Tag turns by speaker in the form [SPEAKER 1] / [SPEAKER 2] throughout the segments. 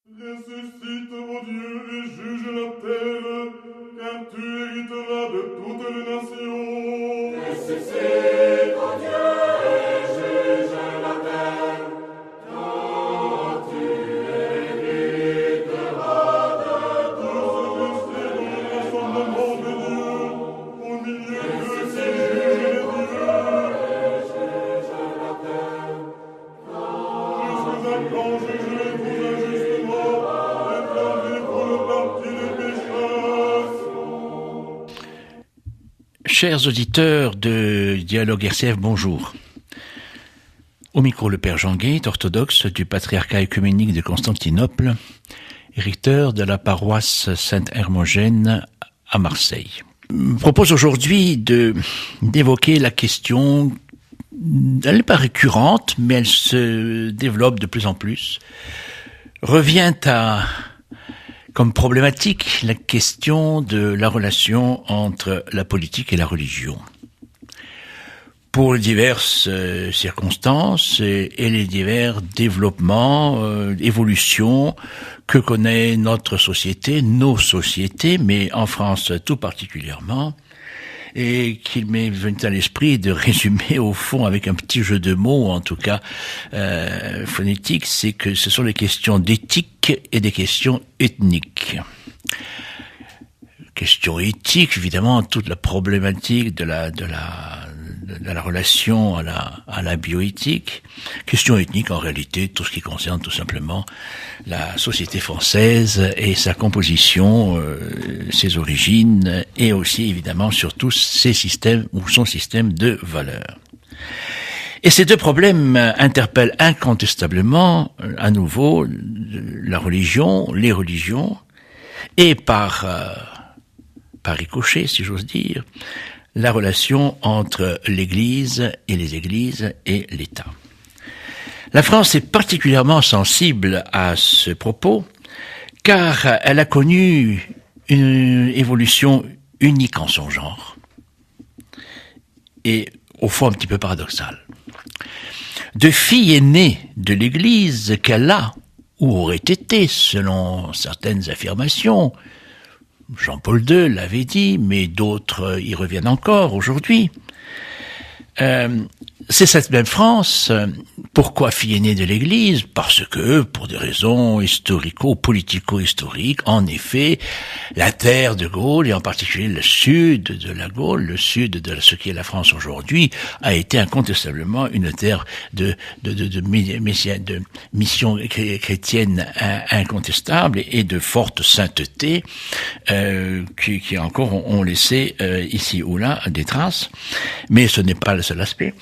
[SPEAKER 1] Ressuscite, ô Dieu, et juge la terre, car tu hériteras de toutes les nations.
[SPEAKER 2] Ressuscite, ô Dieu, et juge la terre, car tu hériteras de toutes les
[SPEAKER 1] Rassemblement de Dieu, au milieu de ces juges les dieux.
[SPEAKER 2] juge la terre,
[SPEAKER 1] Jusqu'à quand jugerez-vous injustement, réclamez pour le parti des pécheurs?
[SPEAKER 3] Chers auditeurs de Dialogue RCF, bonjour. Au micro, le Père Jean Guet, orthodoxe du patriarcat œcuménique de Constantinople, recteur de la paroisse Sainte-Hermogène à Marseille. Je propose aujourd'hui d'évoquer la question, elle n'est pas récurrente, mais elle se développe de plus en plus, revient comme problématique la question de la relation entre la politique et la religion. Pour les diverses circonstances et les divers développements, évolutions que connaît notre société, nos sociétés, mais en France tout particulièrement, et qu'il m'est venu à l'esprit de résumer au fond avec un petit jeu de mots, en tout cas phonétique, c'est que ce sont des questions d'éthique et des questions ethniques. Question éthique, évidemment, toute la problématique de la relation à la bioéthique. Question ethnique, en réalité, tout ce qui concerne tout simplement la société française et sa composition, ses origines, et aussi, évidemment, surtout ses systèmes ou son système de valeurs. Et ces deux problèmes interpellent incontestablement, à nouveau, la religion, les religions, et par ricochet, si j'ose dire, la relation entre l'Église et les Églises et l'État. La France est particulièrement sensible à ce propos, car elle a connu une évolution unique en son genre, et au fond un petit peu paradoxale. De fille aînée de l'Église qu'elle a, ou aurait été, selon certaines affirmations, Jean-Paul II l'avait dit, mais d'autres y reviennent encore aujourd'hui. C'est cette même France. Pourquoi fille aînée de l'Église? Parce que, pour des raisons historico-politico-historiques, en effet, la terre de Gaule, et en particulier le sud de la Gaule, le sud de ce qui est la France aujourd'hui, a été incontestablement une terre de mission chrétienne incontestable et de forte sainteté, qui encore ont laissé ici ou là des traces. Mais ce n'est pas le seul aspect.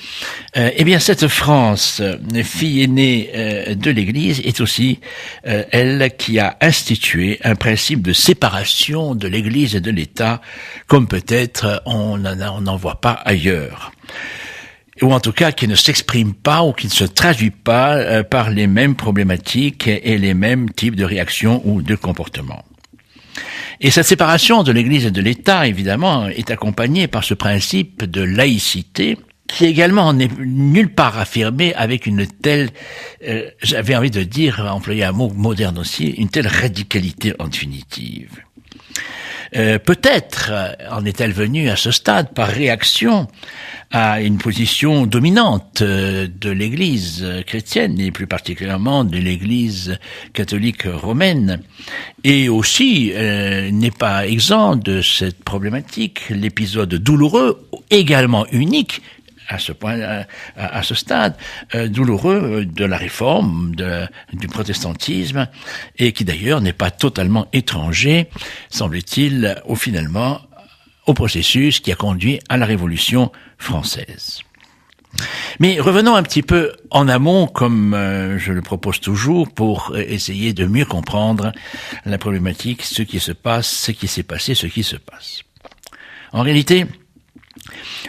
[SPEAKER 3] Eh bien, cette France, fille aînée de l'Église, est aussi elle qui a institué un principe de séparation de l'Église et de l'État, comme peut-être on n'en voit pas ailleurs. Ou en tout cas qui ne s'exprime pas ou qui ne se traduit pas par les mêmes problématiques et les mêmes types de réactions ou de comportements. Et cette séparation de l'Église et de l'État, évidemment, est accompagnée par ce principe de laïcité, qui également n'est nulle part affirmé avec une telle, j'avais envie de dire, employer un mot moderne aussi, une telle radicalité en définitive. Peut-être en est-elle venue à ce stade par réaction à une position dominante de l'Église chrétienne et plus particulièrement de l'Église catholique romaine, et aussi n'est pas exempt de cette problématique l'épisode douloureux, également unique à ce point, à ce stade, douloureux de la réforme, du protestantisme, et qui d'ailleurs n'est pas totalement étranger, semble-t-il, finalement, au processus qui a conduit à la Révolution française. Mais revenons un petit peu en amont, comme je le propose toujours, pour essayer de mieux comprendre la problématique, ce qui se passe, ce qui s'est passé, ce qui se passe. En réalité,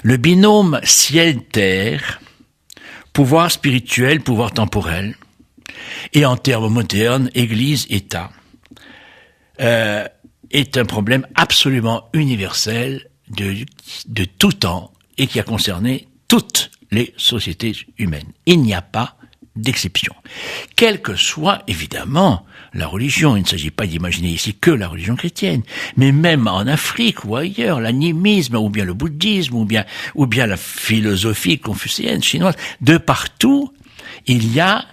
[SPEAKER 3] le binôme ciel-terre, pouvoir spirituel, pouvoir temporel, et en termes modernes, Église-État, est un problème absolument universel de tout temps et qui a concerné toutes les sociétés humaines. Il n'y a pas d'exception. Quelle que soit, évidemment, la religion, il ne s'agit pas d'imaginer ici que la religion chrétienne, mais même en Afrique ou ailleurs, l'animisme, ou bien le bouddhisme, ou bien la philosophie confucéenne, chinoise, de partout, il y a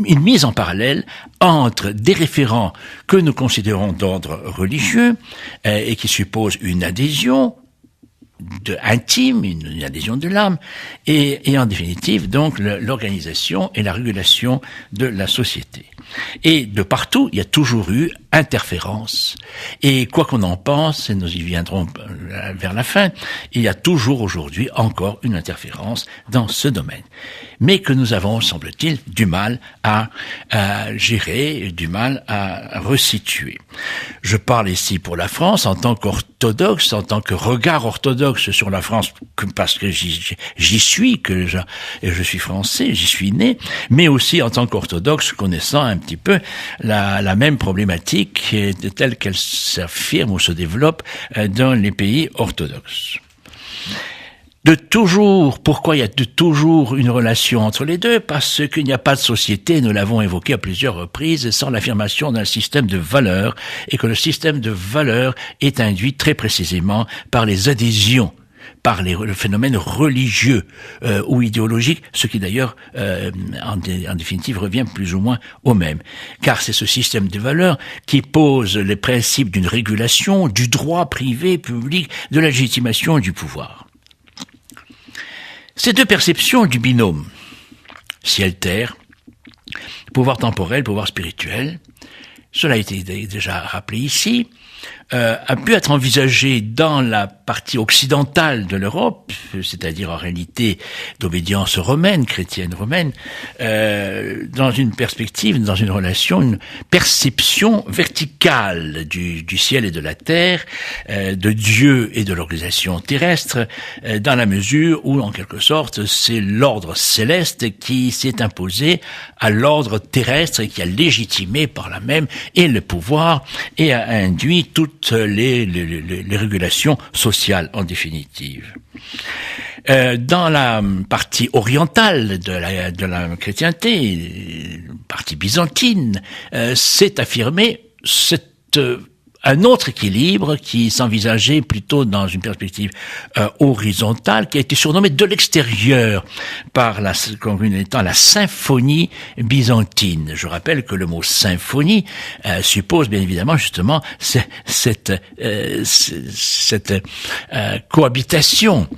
[SPEAKER 3] une mise en parallèle entre des référents que nous considérons d'ordre religieux et qui supposent une adhésion intime, une adhésion de l'âme, et en définitive donc l'organisation et la régulation de la société. Et de partout, il y a toujours eu interférence. Et quoi qu'on en pense, et nous y viendrons vers la fin, il y a toujours aujourd'hui encore une interférence dans ce domaine. Mais que nous avons, semble-t-il, du mal à gérer, du mal à resituer. Je parle ici pour la France en tant qu'orthodoxe, en tant que regard orthodoxe sur la France, parce que j'y suis, que je suis français, j'y suis né, mais aussi en tant qu'orthodoxe connaissant un petit peu la même problématique telle qu'elle s'affirme ou se développe dans les pays orthodoxes. Pourquoi il y a toujours une relation entre les deux? Parce qu'il n'y a pas de société, nous l'avons évoqué à plusieurs reprises, sans l'affirmation d'un système de valeurs, et que le système de valeurs est induit très précisément par les adhésions, par le phénomène religieux ou idéologique, ce qui d'ailleurs en définitive revient plus ou moins au même. Car c'est ce système de valeurs qui pose les principes d'une régulation, du droit privé, public, de la légitimation du pouvoir. Ces deux perceptions du binôme, ciel-terre, pouvoir temporel, pouvoir spirituel, cela a été déjà rappelé ici, a pu être envisagé dans la partie occidentale de l'Europe, c'est-à-dire en réalité d'obédience romaine, chrétienne romaine, dans une perspective, dans une relation, une perception verticale du ciel et de la terre, de Dieu et de l'organisation terrestre, dans la mesure où, en quelque sorte, c'est l'ordre céleste qui s'est imposé à l'ordre terrestre et qui a légitimé par là même et le pouvoir et a induit toutes les régulations sociales en définitive. Dans la partie orientale de la chrétienté, partie byzantine, s'est affirmé un autre équilibre qui s'envisageait plutôt dans une perspective horizontale, qui a été surnommé de l'extérieur comme étant la symphonie byzantine. Je rappelle que le mot symphonie suppose bien évidemment justement cette cohabitation,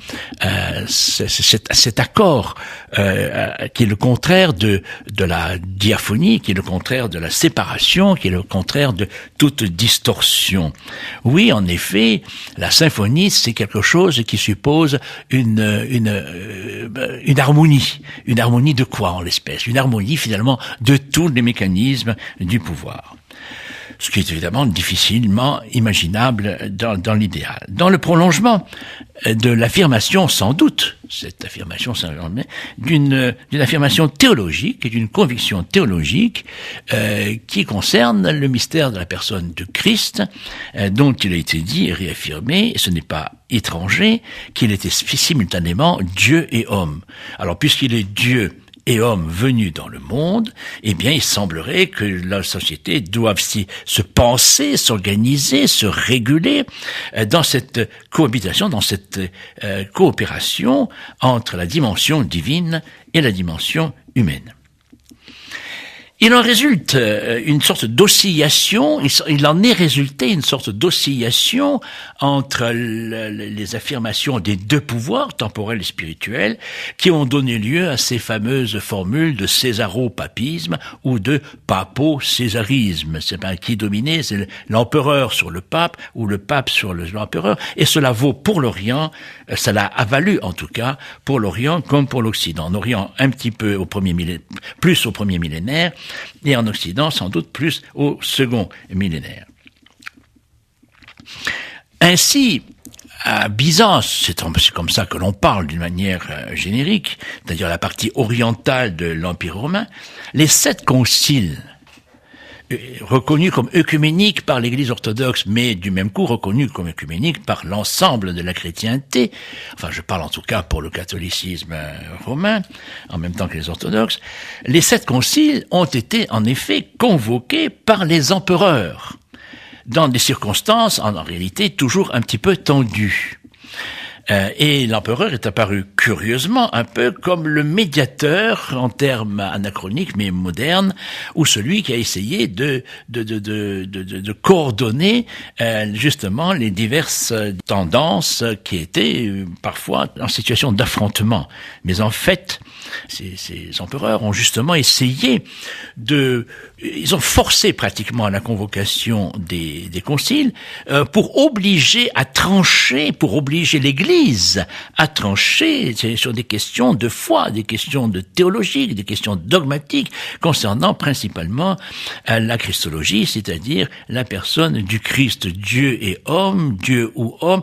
[SPEAKER 3] cet accord qui est le contraire de la diaphonie, qui est le contraire de la séparation, qui est le contraire de toute distorsion. Oui, en effet, la symphonie, c'est quelque chose qui suppose une harmonie. Une harmonie de quoi, en l'espèce? Une harmonie, finalement, de tous les mécanismes du pouvoir. Ce qui est évidemment difficilement imaginable dans l'idéal. Dans le prolongement de l'affirmation, sans doute, cette affirmation d'une affirmation théologique et d'une conviction théologique qui concerne le mystère de la personne de Christ, dont il a été dit et réaffirmé, et ce n'est pas étranger, qu'il était simultanément Dieu et homme. Alors, puisqu'il est Dieu et homme venu dans le monde, eh bien, il semblerait que la société doive se penser, s'organiser, se réguler dans cette cohabitation, dans cette coopération entre la dimension divine et la dimension humaine. Il en résulte une sorte d'oscillation, il en est résulté une sorte d'oscillation entre les affirmations des deux pouvoirs, temporel et spirituel, qui ont donné lieu à ces fameuses formules de césaropapisme ou de papo-césarisme. C'est pas qui dominait, c'est l'empereur sur le pape ou le pape sur l'empereur, et cela vaut pour l'Orient, cela a valu en tout cas pour l'Orient comme pour l'Occident. En Orient un petit peu plus au premier millénaire, et en Occident, sans doute plus au second millénaire. Ainsi, à Byzance, c'est comme ça que l'on parle d'une manière générique, c'est-à-dire la partie orientale de l'Empire romain, les 7 conciles reconnu comme œcuménique par l'Église orthodoxe, mais du même coup reconnu comme œcuménique par l'ensemble de la chrétienté. Enfin, je parle en tout cas pour le catholicisme romain, en même temps que les orthodoxes. Les 7 conciles ont été en effet convoqués par les empereurs, dans des circonstances, en réalité, toujours un petit peu tendues. Et l'empereur est apparu curieusement un peu comme le médiateur en termes anachroniques mais modernes, ou celui qui a essayé de coordonner justement les diverses tendances qui étaient parfois en situation d'affrontement. Mais en fait, ces empereurs ont justement essayé ils ont forcé pratiquement la convocation des conciles pour obliger à trancher, pour obliger l'Église à trancher sur des questions de foi, des questions de théologie, des questions dogmatiques concernant principalement la christologie, c'est-à-dire la personne du Christ, Dieu et homme, Dieu ou homme,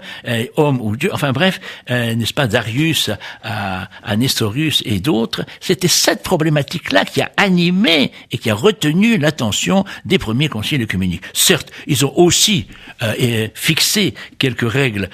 [SPEAKER 3] homme ou Dieu, enfin bref, n'est-ce pas, Darius à Nestorius et d'autres. C'était cette problématique-là qui a animé et qui a retenu l'attention des premiers conciles œcuméniques. Certes, ils ont aussi fixé quelques règles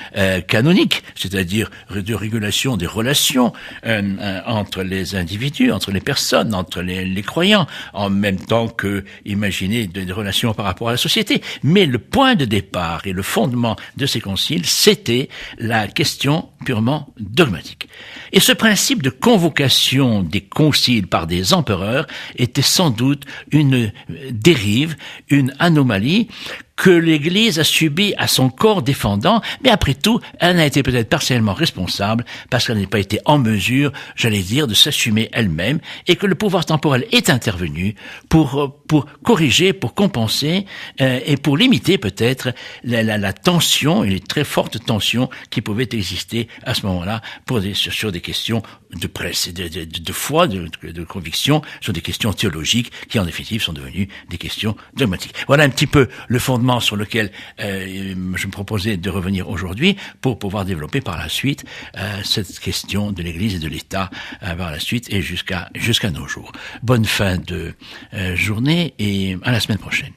[SPEAKER 3] canoniques, c'est-à-dire de régulation des relations entre les individus, entre les personnes, entre les croyants, en même temps que imaginer des relations par rapport à la société. Mais le point de départ et le fondement de ces conciles, c'était la question purement dogmatique. Et ce principe de convocation des conciles par des empereurs était sans doute une dérive, une anomalie que l'Église a subi à son corps défendant, mais après tout, elle a été peut-être partiellement responsable parce qu'elle n'a pas été en mesure, j'allais dire, de s'assumer elle-même, et que le pouvoir temporel est intervenu pour corriger, pour compenser et pour limiter peut-être la tension, et les très fortes tensions qui pouvaient exister à ce moment-là sur des questions de presse, de foi, de conviction, sur des questions théologiques qui en définitive sont devenues des questions dogmatiques. Voilà un petit peu le fondement sur lequel je me proposais de revenir aujourd'hui pour pouvoir développer par la suite cette question de l'Église et de l'État par la suite et jusqu'à nos jours. Bonne fin de journée et à la semaine prochaine.